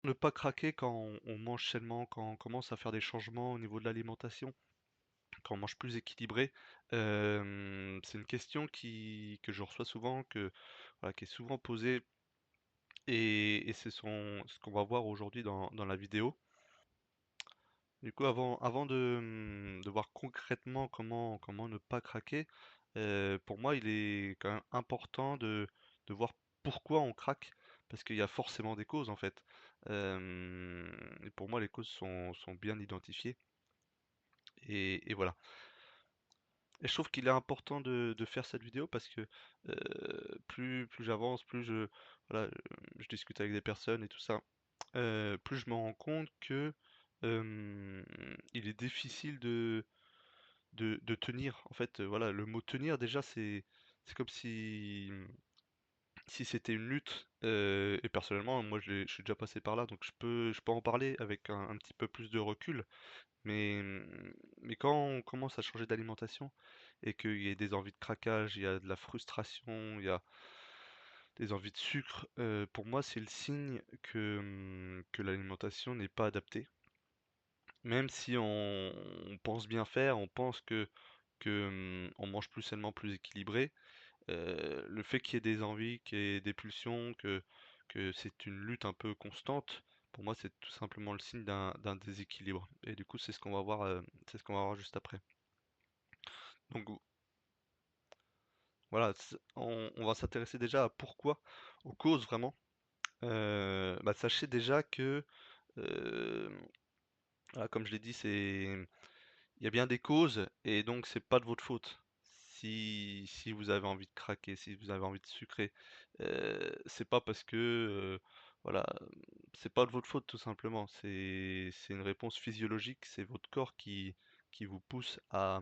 Ne pas craquer quand on mange sainement, quand on commence à faire des changements au niveau de l'alimentation, quand on mange plus équilibré, c'est une question que je reçois souvent, voilà, qui est souvent posée et c'est ce qu'on va voir aujourd'hui dans la vidéo. Du coup, avant de voir concrètement comment ne pas craquer, pour moi, il est quand même important de voir pourquoi on craque, parce qu'il y a forcément des causes en fait. Et pour moi, les causes sont bien identifiées. Et voilà. Et je trouve qu'il est important de faire cette vidéo parce que plus j'avance, voilà, je discute avec des personnes et tout ça, plus je me rends compte que il est difficile de tenir. En fait, voilà, le mot tenir déjà, c'est comme si c'était une lutte. Et personnellement, moi, je suis déjà passé par là, donc je peux en parler avec un petit peu plus de recul. Mais quand on commence à changer d'alimentation et qu'il y a des envies de craquage, il y a de la frustration, il y a des envies de sucre, pour moi, c'est le signe que l'alimentation n'est pas adaptée. Même si on pense bien faire, on pense que on mange plus sainement, plus équilibré, le fait qu'il y ait des envies, qu'il y ait des pulsions, que c'est une lutte un peu constante, pour moi, c'est tout simplement le signe d'un déséquilibre. Et du coup, c'est ce qu'on va voir juste après. Donc voilà, on va s'intéresser déjà à pourquoi, aux causes vraiment. Bah, sachez déjà que, euh, voilà, comme je l'ai dit, il y a bien des causes et donc c'est pas de votre faute. Si vous avez envie de craquer, si vous avez envie de sucrer, c'est pas parce que voilà, c'est pas de votre faute tout simplement. C'est une réponse physiologique, c'est votre corps qui vous pousse à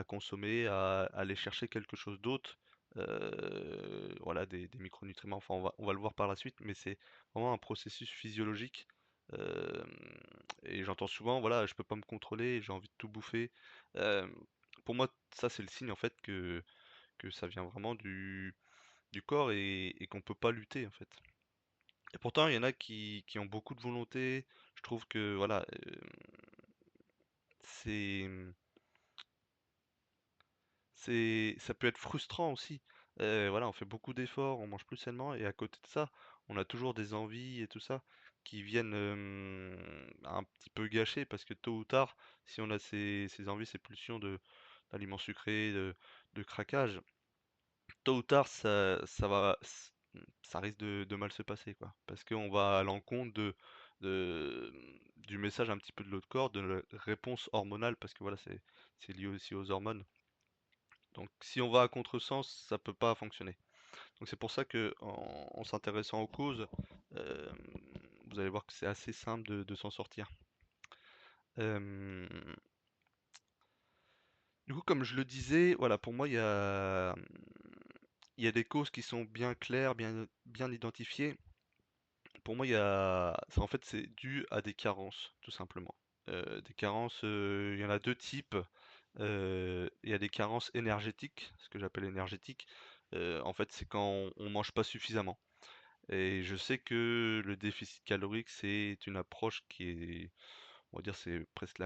consommer, à aller chercher quelque chose d'autre. Voilà, des micronutriments, enfin on va le voir par la suite, mais c'est vraiment un processus physiologique. Euh, et j'entends souvent, voilà, je peux pas me contrôler, j'ai envie de tout bouffer. Euh, pour moi, ça c'est le signe en fait que ça vient vraiment du corps et qu'on peut pas lutter en fait. Et pourtant, il y en a qui ont beaucoup de volonté. Je trouve que voilà, c'est ça peut être frustrant aussi. Voilà, on fait beaucoup d'efforts, on mange plus sainement et à côté de ça, on a toujours des envies et tout ça qui viennent un petit peu gâcher parce que tôt ou tard, si on a ces envies, ces pulsions d'aliments sucrés, de craquage, tôt ou tard, ça risque de mal se passer, quoi. Parce qu'on va à l'encontre du message un petit peu de l'autre corps, de la réponse hormonale, parce que voilà, c'est lié aussi aux hormones. Donc si on va à contresens, ça peut pas fonctionner. Donc c'est pour ça que en s'intéressant aux causes, euh, vous allez voir que c'est assez simple de s'en sortir. Euh, du coup, comme je le disais, voilà, pour moi, il y a des causes qui sont bien claires, bien identifiées. Pour moi, en fait, c'est dû à des carences, tout simplement. Des carences, il y en a deux types. Il y a des carences énergétiques, ce que j'appelle énergétiques. En fait, c'est quand on mange pas suffisamment. Et je sais que le déficit calorique, c'est une approche qui est, on va dire, c'est presque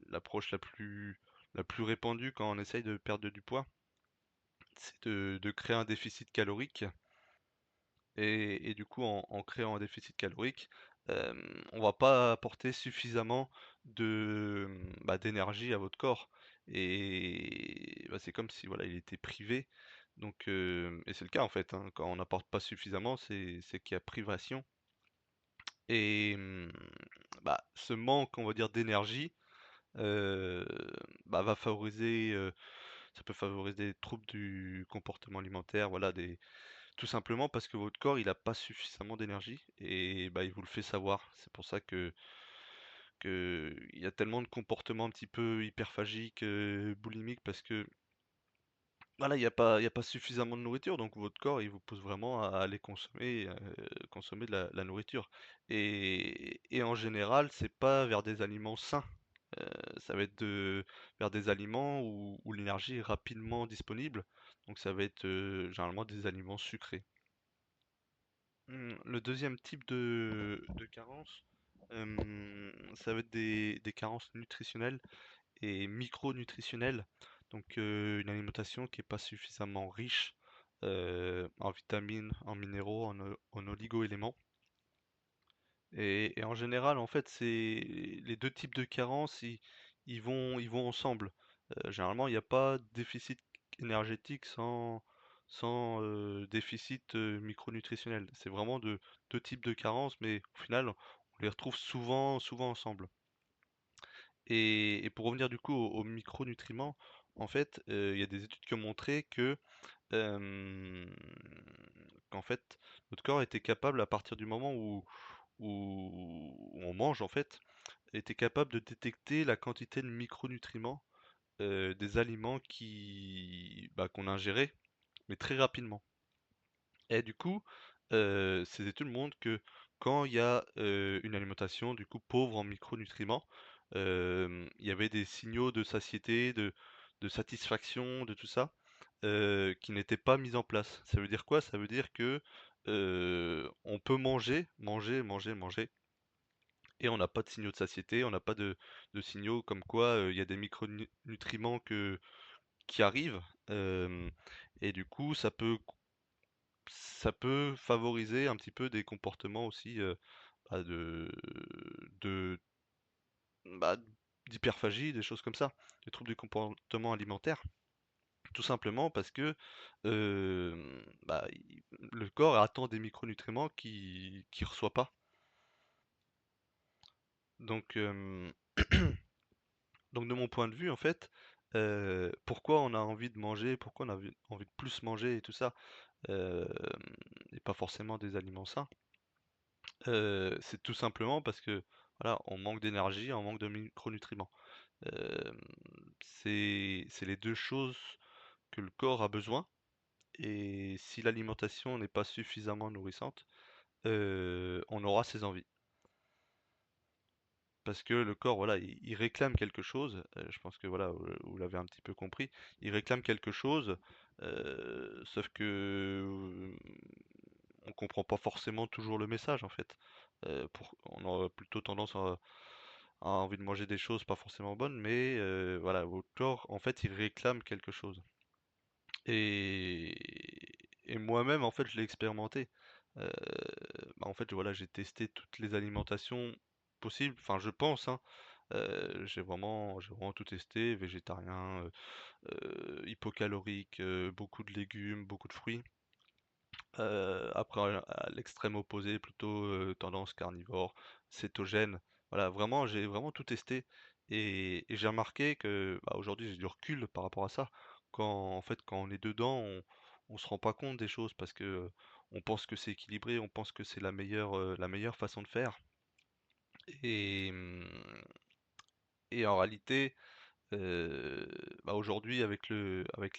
l'approche la plus répandue quand on essaye de perdre du poids. C'est de créer un déficit calorique. Et du coup, en créant un déficit calorique, on va pas apporter suffisamment d'énergie à votre corps. Et bah, c'est comme si voilà, il était privé. Donc, et c'est le cas en fait, hein, quand on n'apporte pas suffisamment, c'est qu'il y a privation. Et bah, ce manque, on va dire, d'énergie, euh, bah, ça peut favoriser des troubles du comportement alimentaire, voilà, tout simplement parce que votre corps, il a pas suffisamment d'énergie et bah, il vous le fait savoir. C'est pour ça que il y a tellement de comportements un petit peu hyperphagiques, boulimiques, parce que voilà, il y a pas suffisamment de nourriture, donc votre corps, il vous pousse vraiment à aller consommer de la nourriture. Et en général, c'est pas vers des aliments sains. Ça va être vers des aliments où l'énergie est rapidement disponible. Donc ça va être généralement des aliments sucrés. Le deuxième type de carence, ça va être des carences nutritionnelles et micronutritionnelles. Donc une alimentation qui est pas suffisamment riche en vitamines, en minéraux, en oligo-éléments. Et en général, en fait, c'est les deux types de carences, ils vont ensemble. Généralement, il n'y a pas de déficit énergétique sans déficit micronutritionnel. C'est vraiment deux types de carences, mais au final, on les retrouve souvent ensemble. Et pour revenir du coup aux micronutriments, en fait, il y a des études qui ont montré euh, qu'en fait, notre corps était capable, à partir du moment où on mange, en fait, était capable de détecter la quantité de micronutriments des aliments qu'on ingérait, mais très rapidement. Et du coup, ces études montrent que quand il y a une alimentation du coup pauvre en micronutriments, il y avait des signaux de satiété, de satisfaction, de tout ça, qui n'étaient pas mis en place. Ça veut dire quoi? Ça veut dire que on peut manger, et on n'a pas de signaux de satiété, on n'a pas de signaux comme quoi il y a des micronutriments qui arrivent, euh, et du coup ça peut favoriser un petit peu des comportements aussi bah, de bah, d'hyperphagie, des choses comme ça, des troubles du comportement alimentaire, tout simplement parce que le corps attend des micronutriments qui reçoit pas. Donc, donc de mon point de vue, en fait, pourquoi on a envie de manger, pourquoi on a envie de plus manger et tout ça, euh, et pas forcément des aliments sains. C'est tout simplement parce que voilà, on manque d'énergie, on manque de micronutriments. Hem, c'est les 2 choses que le corps a besoin, et si l'alimentation n'est pas suffisamment nourrissante, on aura ses envies. Parce que le corps, voilà, il réclame quelque chose, je pense que voilà, vous l'avez un petit peu compris, il réclame quelque chose, sauf que, on comprend pas forcément toujours le message en fait. On aura plutôt tendance à envie de manger des choses pas forcément bonnes, mais voilà, votre corps en fait il réclame quelque chose. Et, et moi-même en fait je l'ai expérimenté. Euh, En fait voilà, j'ai testé toutes les alimentations possibles, enfin je pense, hein. J'ai vraiment tout testé, végétarien, hypocalorique, beaucoup de légumes, beaucoup de fruits. Après à l'extrême opposé, plutôt tendance carnivore, cétogène. Voilà, vraiment, j'ai vraiment tout testé, et j'ai remarqué que bah, aujourd'hui j'ai du recul par rapport à ça. Quand on est dedans, on se rend pas compte des choses parce que on pense que c'est équilibré, on pense que c'est la meilleure façon de faire. Et, et en réalité, Heu, aujourd'hui avec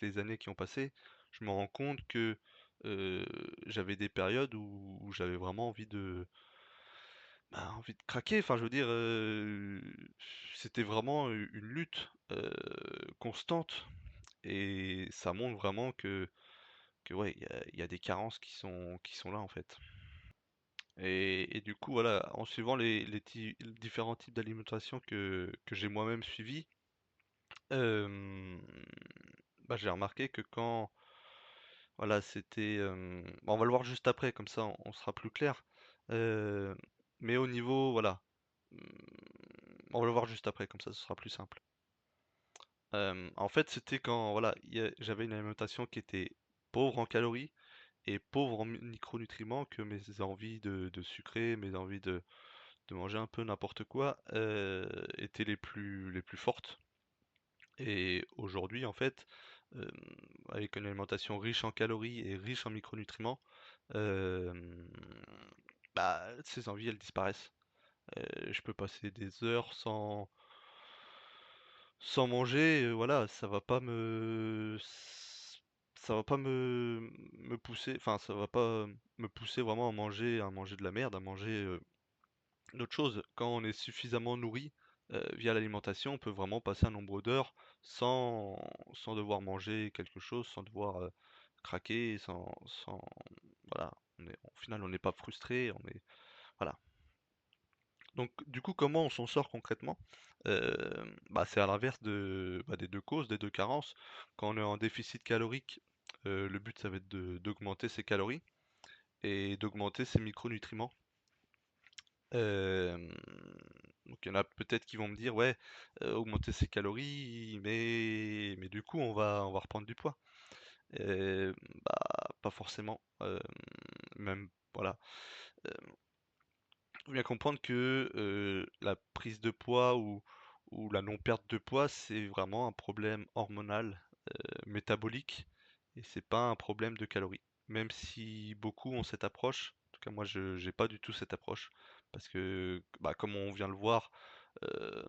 les années qui ont passé, je me rends compte que j'avais des périodes où j'avais vraiment envie de craquer. Enfin, je veux dire, c'était vraiment une lutte constante, et ça montre vraiment que ouais, il y a des carences qui sont là, en fait. Et du coup, voilà, en suivant les différents types d'alimentation que j'ai moi-même suivis, hem, j'ai remarqué que quand voilà, on va le voir juste après, comme ça on sera plus clair. Heu, mais au niveau voilà, mmh, on va le voir juste après, comme ça ce sera plus simple. En fait, c'était quand voilà, j'avais une alimentation qui était pauvre en calories et pauvre en micronutriments, que mes envies de sucré, mes envies de manger un peu n'importe quoi, étaient les plus fortes. Et aujourd'hui, en fait, hem, avec une alimentation riche en calories et riche en micronutriments, hem, ces envies, elles disparaissent. Je peux passer des heures sans manger, voilà, ça va pas me pousser, enfin, ça va pas me pousser vraiment à manger de la merde, à manger, d'autre chose. Quand on est suffisamment nourri, via l'alimentation, on peut vraiment passer un nombre d'heures sans devoir manger quelque chose, sans devoir, craquer, sans voilà. Au final, on n'est pas frustré, voilà. Donc, du coup, comment on s'en sort concrètement? Bah, c'est à l'inverse des deux causes, des deux carences. Quand on est en déficit calorique, le but, ça va être d'augmenter ses calories et d'augmenter ses micronutriments. Euh, donc, il y en a peut-être qui vont me dire, ouais, augmenter ses calories, mais du coup, on va reprendre du poids. Euh, Bah, pas forcément. Même, voilà. Faut bien comprendre que la prise de poids ou la non-perte de poids, c'est vraiment un problème hormonal, métabolique, et c'est pas un problème de calories. Même si beaucoup ont cette approche, en tout cas moi je j'ai pas du tout cette approche, parce que bah, comme on vient le voir euh,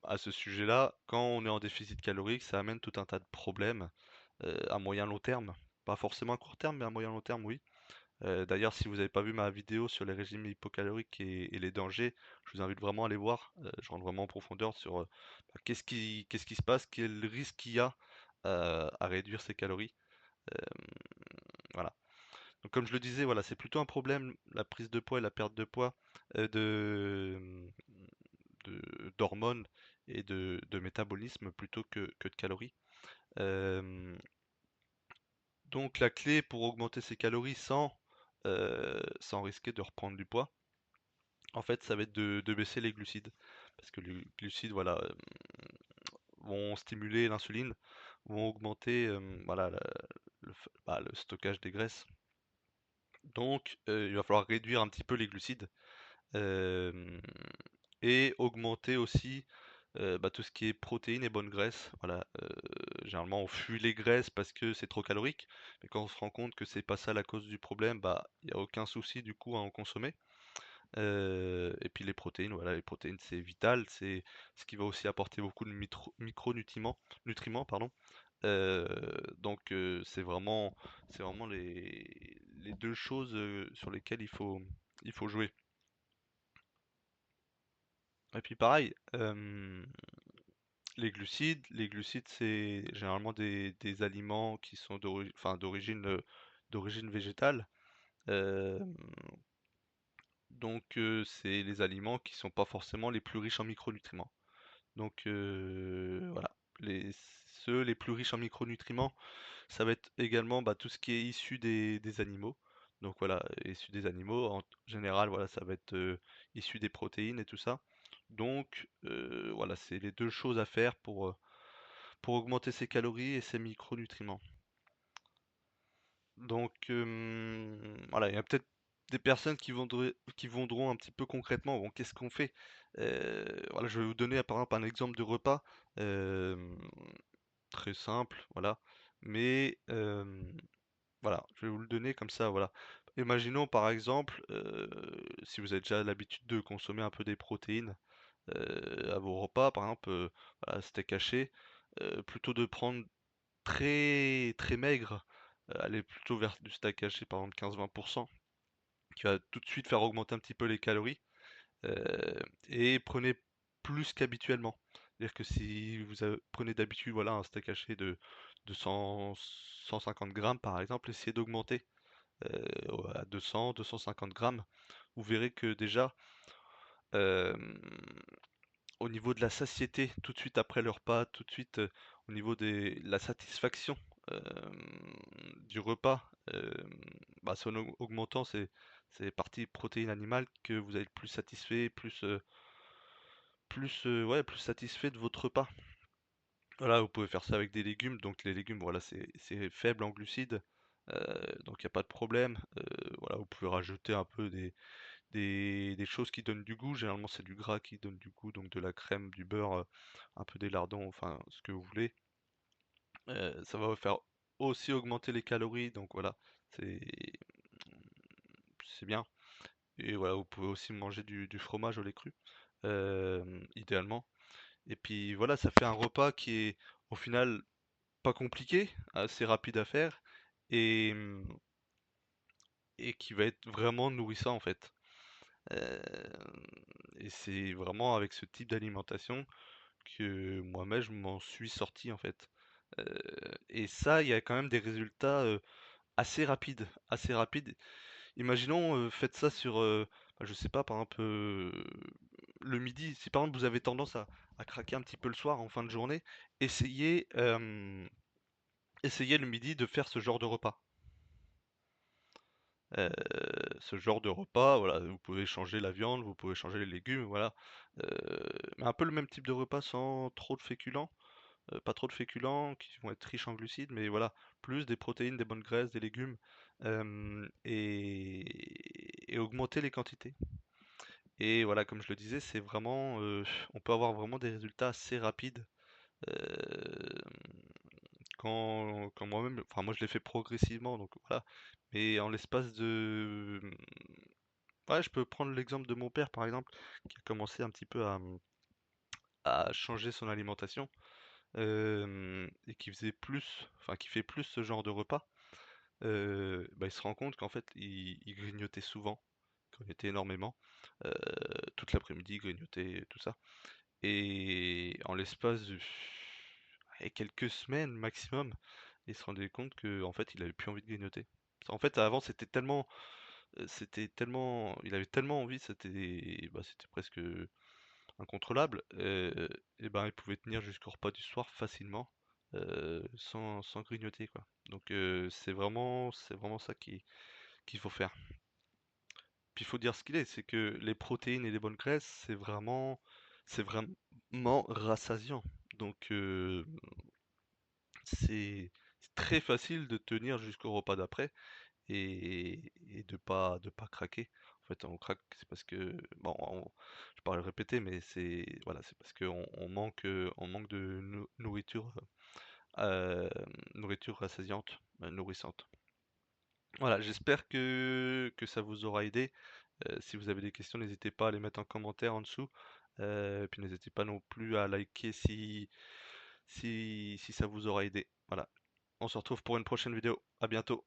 à ce sujet-là, quand on est en déficit calorique, ça amène tout un tas de problèmes à moyen long terme. Pas forcément à court terme, mais à moyen long terme, oui. D'ailleurs, si vous n'avez pas vu ma vidéo sur les régimes hypocaloriques et les dangers, je vous invite vraiment à aller voir. Je rentre vraiment en profondeur sur bah, qu'est-ce qui se passe, quel risque il y a à réduire ses calories. Euh, voilà. Donc, comme je le disais, voilà, c'est plutôt un problème, la prise de poids et la perte de poids euh, de, d'hormones et de métabolisme plutôt que de calories. Euh, donc, la clé pour augmenter ses calories sans risquer de reprendre du poids, en fait, ça va être de baisser les glucides. Parce que les glucides, voilà, vont stimuler l'insuline, vont augmenter voilà, le stockage des graisses. Donc, il va falloir réduire un petit peu les glucides euh, et augmenter aussi bah, tout ce qui est protéines et bonnes graisses. Voilà, généralement, on fuit les graisses parce que c'est trop calorique, mais quand on se rend compte que c'est pas ça la cause du problème, bah, il n'y a aucun souci du coup à en consommer. Et puis les protéines, voilà, les protéines c'est vital, c'est ce qui va aussi apporter beaucoup de micronutriments, pardon. Euh, donc c'est vraiment les deux choses sur lesquelles il faut jouer. Et puis pareil, les glucides c'est généralement des aliments qui sont d'origine végétale. Euh, donc c'est les aliments qui sont pas forcément les plus riches en micronutriments. Donc voilà, ceux les plus riches en micronutriments, ça va être également bah, tout ce qui est issu des animaux. Donc voilà, issu des animaux, en général, voilà, ça va être issu des protéines et tout ça. Donc voilà, c'est les deux choses à faire pour augmenter ses calories et ses micronutriments. Donc voilà, il y a peut-être des personnes qui voudront un petit peu concrètement, bon, qu'est-ce qu'on fait? Voilà, je vais vous donner par exemple un exemple de repas euh, très simple, voilà. Mais voilà, je vais vous le donner comme ça, voilà. Imaginons par exemple, si vous avez déjà l'habitude de consommer un peu des protéines à vos repas, par exemple, voilà, steak haché, plutôt de prendre très très maigre, aller plutôt vers du steak haché par exemple 15-20%, qui va tout de suite faire augmenter un petit peu les calories, et prenez plus qu'habituellement. C'est-à-dire que si vous prenez d'habitude voilà, un steak haché de 100, 150 grammes par exemple, essayez d'augmenter à 200, 250 grammes. Vous verrez que déjà, euh, au niveau de la satiété, tout de suite après le repas, tout de suite au niveau de la satisfaction euh, du repas, bah, c'est en augmentant ces parties protéines animales que vous allez être plus satisfait, ouais, plus satisfait de votre repas. Voilà, vous pouvez faire ça avec des légumes, donc les légumes, voilà, c'est faible en glucides, donc il n'y a pas de problème. Voilà, vous pouvez rajouter un peu des choses qui donnent du goût. Généralement, c'est du gras qui donne du goût, donc de la crème, du beurre, un peu des lardons, enfin, ce que vous voulez. Ça va vous faire aussi augmenter les calories, donc voilà, c'est c'est bien. Et voilà, vous pouvez aussi manger du fromage au lait cru, idéalement. Et puis voilà, ça fait un repas qui est au final pas compliqué, assez rapide à faire, et, et qui va être vraiment nourrissant en fait. Euh, et c'est vraiment avec ce type d'alimentation que moi-même je m'en suis sorti en fait. Et ça, il y a quand même des résultats assez rapides, assez rapides. Imaginons, faites ça sur, bah, je sais pas, par exemple, le midi. Si par exemple vous avez tendance à craquer un petit peu le soir en fin de journée, essayez, essayez le midi de faire ce genre de repas. Heu, Ce genre de repas, voilà, vous pouvez changer la viande, vous pouvez changer les légumes, voilà. Mais un peu le même type de repas sans trop de féculents, pas trop de féculents qui vont être riches en glucides, mais voilà, plus des protéines, des bonnes graisses, des légumes, et augmenter les quantités. Et voilà, comme je le disais, c'est vraiment, on peut avoir vraiment des résultats assez rapides, hem, quand moi-même, enfin moi je l'ai fait progressivement, donc voilà. Mais en l'espace de, ouais, je peux prendre l'exemple de mon père, par exemple, qui a commencé un petit peu à changer son alimentation, et qui faisait plus, enfin qui fait plus ce genre de repas. Bah, il se rend compte qu'en fait, il grignotait souvent, il grignotait énormément, heu, toute l'après-midi, il grignotait, tout ça. Et en l'espace de allez, quelques semaines maximum, il se rendait compte que en fait, il avait plus envie de grignoter. En fait, avant, c'était tellement, il avait tellement envie, c'était, bah, c'était presque incontrôlable. Et ben, il pouvait tenir jusqu'au repas du soir facilement, sans grignoter, quoi. Donc, c'est vraiment ça qu'il faut faire. Puis il faut dire ce qu'il est, c'est que les protéines et les bonnes graisses, c'est vraiment rassasiant. Donc, c'est très facile de tenir jusqu'au repas d'après et de pas craquer. En fait, on craque, c'est parce que, bon, je parle répéter, mais c'est voilà, c'est parce on manque de nourriture, euh, nourriture rassasiante, nourrissante. Voilà, j'espère que ça vous aura aidé. Si vous avez des questions, n'hésitez pas à les mettre en commentaire en dessous. Puis n'hésitez pas non plus à liker si ça vous aura aidé. Voilà. On se retrouve pour une prochaine vidéo. À bientôt.